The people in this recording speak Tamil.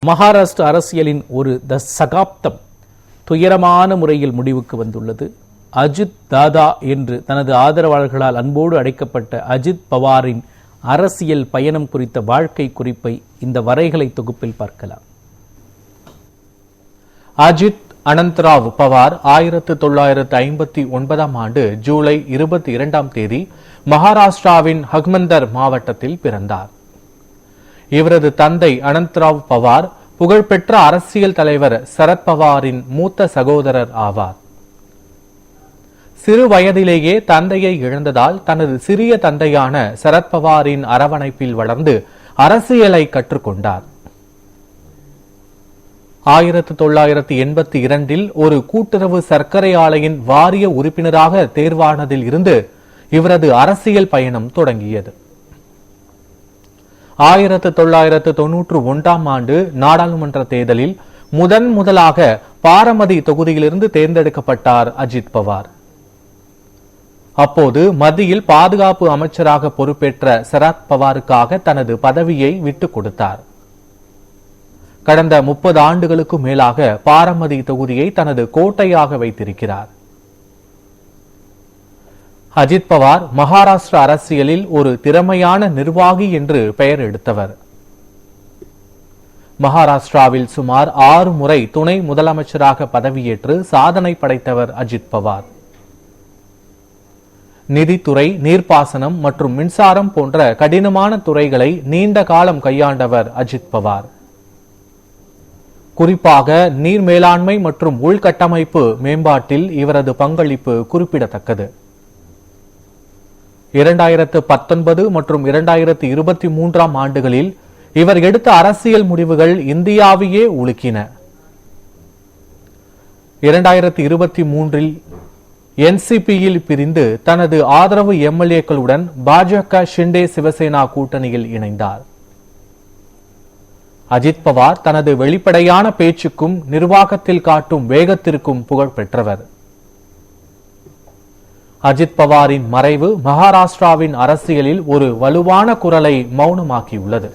மகாராஷ்டிர அரசியலின் ஒரு சகாப்தம் துயரமான முறையில் முடிவுக்கு வந்துள்ளது. அஜித் தாதா என்று தனது ஆதரவாளர்களால் அன்போடு அழைக்கப்பட்ட அஜித் பவாரின் அரசியல் பயணம் குறித்த வாழ்க்கை குறிப்பை இந்த வரைகலை தொகுப்பில் பார்க்கலாம். அஜித் அனந்தராவ் பவார் 1959 ஆண்டு ஜூலை 22 மகாராஷ்டிராவின் ஹக்மந்தர் மாவட்டத்தில் பிறந்தார். இவரது தந்தை அனந்தராவ் பவார் புகழ்பெற்ற அரசியல் தலைவர் சரத் பவாரின் மூத்த சகோதரர் ஆவார். சிறு வயதிலேயே தந்தையை இழந்ததால் தனது சிறிய தந்தையான சரத் பவாரின் அரவணைப்பில் வளர்ந்து அரசியலை கற்றுக்கொண்டார். 1982 ஒரு கூட்டுறவு சர்க்கரை ஆலையின் வாரிய உறுப்பினராக தேர்வானதில் இருந்து இவரது அரசியல் பயணம் தொடங்கியது. 1991 ஆண்டு நாடாளுமன்ற தேர்தலில் முதலாக பாரமதி தொகுதியிலிருந்து தேர்ந்தெடுக்கப்பட்டார் அஜித் பவார். அப்போது மத்தியில் பாதுகாப்பு அமைச்சராக பொறுப்பேற்ற சரத் பவாருக்காக தனது பதவியை விட்டுக் கொடுத்தார். கடந்த 30 ஆண்டுகளுக்கு மேலாக பாரமதி தொகுதியை தனது கோட்டையாக வைத்திருக்கிறார். அஜித் பவார் மகாராஷ்டிர அரசியலில் ஒரு திறமையான நிர்வாகி என்று பெயர் எடுத்தவர். மகாராஷ்டிராவில் சுமார் 6 முறை துணை முதலமைச்சராக பதவியேற்று சாதனை படைத்தவர் அஜித் பவார். நிதித்துறை, நீர்ப்பாசனம் மற்றும் மின்சாரம் போன்ற கடினமான துறைகளை நீண்ட காலம் கையாண்டவர் அஜித் பவார். குறிப்பாக நீர் மேலாண்மை மற்றும் உள்கட்டமைப்பு மேம்பாட்டில் இவரது பங்களிப்பு குறிப்பிடத்தக்கது. 2019 மற்றும் 2023 ஆண்டுகளில் இவர் எடுத்த அரசியல் முடிவுகள் இந்தியாவையே உலுக்கின. 2023 என்சிபியில் பிரிந்து தனது ஆதரவு எம்எல்ஏக்களுடன் பாஜக ஷிண்டே சிவசேனா கூட்டணியில் இணைந்தார். அஜித் பவார் தனது வெளிப்படையான பேச்சுக்கும் நிர்வாகத்தில் காட்டும் வேகத்திற்கும் புகழ் பெற்றவர். அஜித் பவாரின் மறைவு மகாராஷ்டிராவின் அரசியலில் ஒரு வலுவான குரலை மௌனமாக்கியுள்ளது.